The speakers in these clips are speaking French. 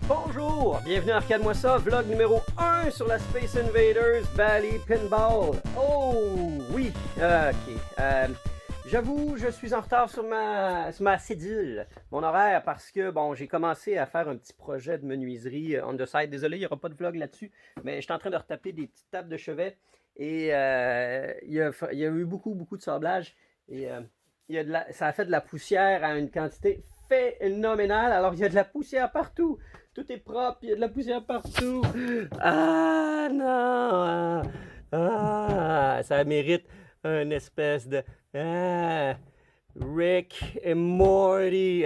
Bonjour, bienvenue à Arcade-moi ça, vlog numéro 1 sur la Space Invaders Bally Pinball. Oh oui, ok. J'avoue, je suis en retard sur ma cédule, mon horaire, parce que bon, j'ai commencé à faire un petit projet de menuiserie on the side. Désolé, il n'y aura pas de vlog là-dessus, mais je suis en train de retaper des petites tables de chevet et il y a eu beaucoup de sablage et ça a fait de la poussière à une quantité phénoménale. Alors il y a de la poussière partout. Tout est propre, il y a de la poussière partout. Ah non! Ça mérite une espèce de Rick et Morty.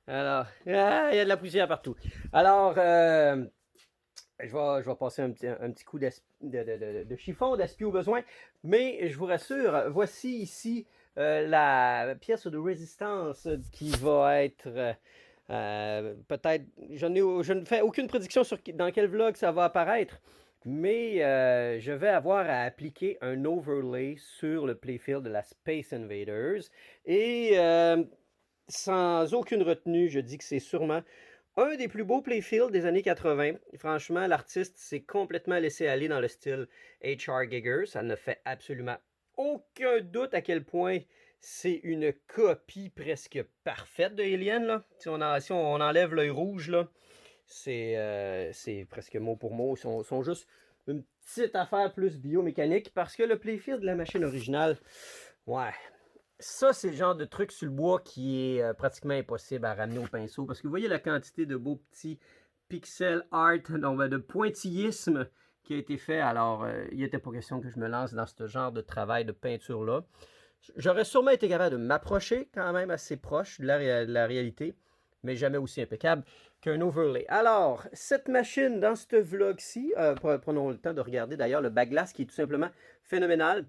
Alors, il y a de la poussière partout. Alors, je vais passer un petit coup de chiffon d'aspi au besoin. Mais je vous rassure, voici ici la pièce de résistance qui va être peut-être. Je ne fais aucune prédiction sur dans quel vlog ça va apparaître. Mais je vais avoir à appliquer un overlay sur le playfield de la Space Invaders. Et sans aucune retenue, je dis que c'est sûrement un des plus beaux playfields des années 80. Franchement, l'artiste s'est complètement laissé aller dans le style H.R. Giger. Ça ne fait absolument aucun doute à quel point c'est une copie presque parfaite de Alien. Là. Si on enlève l'œil rouge, là, c'est presque mot pour mot. Ils sont juste une petite affaire plus biomécanique parce que le playfield de la machine originale, ouais, ça c'est le genre de truc sur le bois qui est pratiquement impossible à ramener au pinceau parce que vous voyez la quantité de beaux petits pixel art, de pointillisme qui a été fait. Alors, il n'était pas question que je me lance dans ce genre de travail de peinture-là. J'aurais sûrement été capable de m'approcher quand même assez proche de la réalité, mais jamais aussi impeccable qu'un overlay. Alors, cette machine, dans ce vlog-ci, prenons le temps de regarder d'ailleurs le backglass qui est tout simplement phénoménal.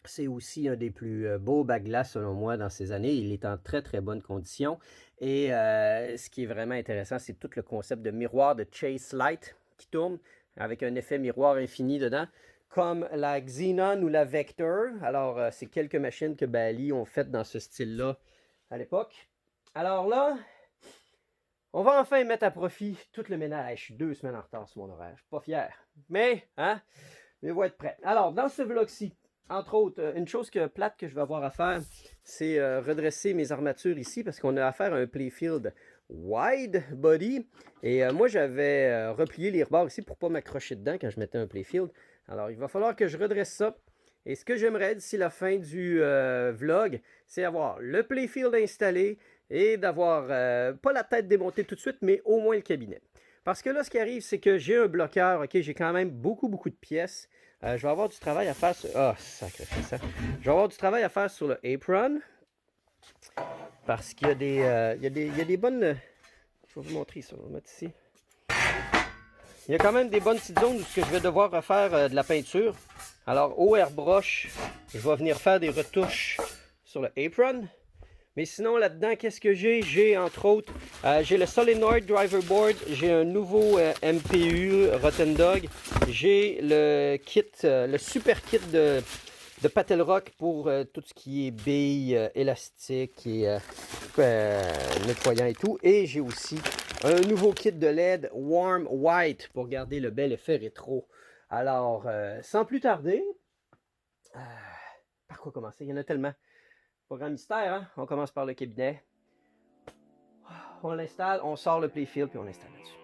C'est aussi un des plus beaux backglass selon moi dans ces années. Il est en très bonne condition. Et ce qui est vraiment intéressant, c'est tout le concept de miroir de Chase Light qui tourne avec un effet miroir infini dedans, comme la Xenon ou la Vector. Alors, c'est quelques machines que Bally ont faites dans ce style-là à l'époque. Alors là, on va enfin mettre à profit tout le ménage. Je suis 2 semaines en retard sur mon horaire. Je suis pas fier. Mais on va être prêt. Alors, dans ce vlog-ci, entre autres, une chose plate que je vais avoir à faire, c'est redresser mes armatures ici parce qu'on a affaire à un playfield wide body. Et moi, j'avais replié les rebords ici pour ne pas m'accrocher dedans quand je mettais un playfield. Alors, il va falloir que je redresse ça. Et ce que j'aimerais d'ici la fin du vlog, c'est avoir le playfield installé et d'avoir pas la tête démontée tout de suite, mais au moins le cabinet. Parce que là, ce qui arrive, c'est que j'ai un bloqueur, ok, j'ai quand même beaucoup de pièces. Je vais avoir du travail à faire sur... Ah, sacrifice, ça. Je vais avoir du travail à faire sur le apron. Parce qu'il y a des bonnes... Je vais vous montrer ça, on va mettre ici. Il y a quand même des bonnes petites zones où je vais devoir refaire de la peinture. Alors, au airbrush, je vais venir faire des retouches sur le apron. Mais sinon, là-dedans, qu'est-ce que j'ai? J'ai, entre autres, j'ai le Solenoid Driver Board, j'ai un nouveau MPU Rotten Dog, j'ai le kit, le super kit de Paddle Rock pour tout ce qui est billes, élastique et nettoyant et tout. Et j'ai aussi un nouveau kit de LED Warm White pour garder le bel effet rétro. Alors, sans plus tarder, par quoi commencer? Il y en a tellement. Pas grand mystère, hein? On commence par le cabinet. On l'installe, on sort le playfield puis on l'installe là-dessus.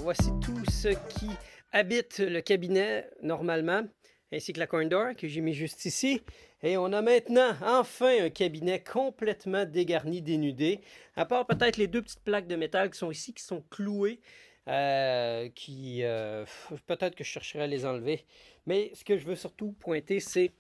voici tout ce qui habite le cabinet normalement, ainsi que la corn door que j'ai mis juste ici. Et on a maintenant enfin un cabinet complètement dégarni, dénudé, à part peut-être les deux petites plaques de métal qui sont ici, qui sont clouées, peut-être que je chercherai à les enlever. Mais ce que je veux surtout pointer, c'est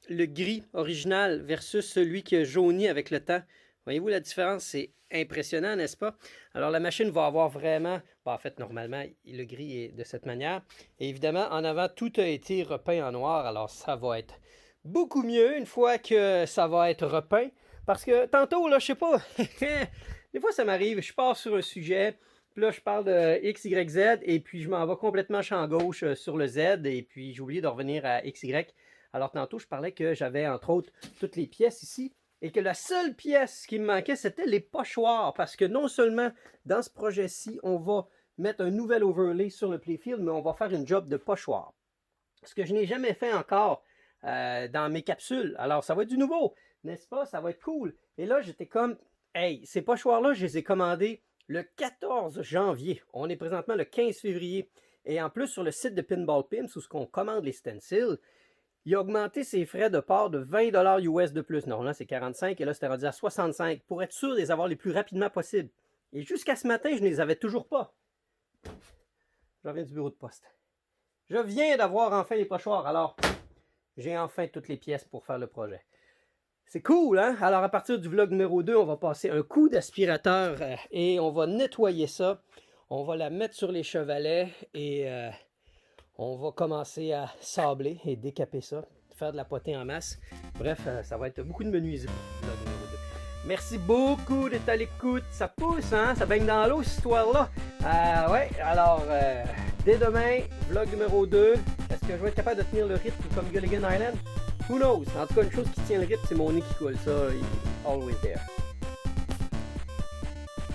le gris original versus celui qui a jauni avec le temps. Voyez-vous la différence? C'est impressionnant, n'est-ce pas? Alors la machine va avoir vraiment, en fait normalement le gris est de cette manière. Et évidemment en avant tout a été repeint en noir, alors ça va être beaucoup mieux une fois que ça va être repeint. Parce que tantôt là, je sais pas, des fois ça m'arrive, je pars sur un sujet, puis là je parle de X, Y, Z et puis je m'en vais complètement champ gauche sur le Z et puis j'ai oublié de revenir à X, Y. Alors tantôt je parlais que j'avais entre autres toutes les pièces ici. Et que la seule pièce qui me manquait, c'était les pochoirs. Parce que non seulement dans ce projet-ci, on va mettre un nouvel overlay sur le playfield, mais on va faire une job de pochoir. Ce que je n'ai jamais fait encore dans mes capsules. Alors, ça va être du nouveau, n'est-ce pas? Ça va être cool. Et là, j'étais comme, hey, ces pochoirs-là, je les ai commandés le 14 janvier. On est présentement le 15 février. Et en plus, sur le site de Pinball Pimps, où on commande les stencils, il a augmenté ses frais de port de 20$ US de plus. Non, là, c'est 45 et là, c'était rendu à 65 pour être sûr de les avoir les plus rapidement possible. Et jusqu'à ce matin, je ne les avais toujours pas. Je reviens du bureau de poste. Je viens d'avoir enfin les pochoirs. Alors, j'ai enfin toutes les pièces pour faire le projet. C'est cool, hein? Alors, à partir du vlog numéro 2, on va passer un coup d'aspirateur et on va nettoyer ça. On va la mettre sur les chevalets et... on va commencer à sabler et décaper ça, faire de la potée en masse. Bref, ça va être beaucoup de menuiserie. Merci beaucoup d'être à l'écoute. Ça pousse, hein? Ça baigne dans l'eau, cette histoire-là. Ouais, alors, dès demain, vlog numéro 2. Est-ce que je vais être capable de tenir le rythme comme Gilligan Island? Who knows? En tout cas, une chose qui tient le rythme, c'est mon nez qui coule. Ça, always there.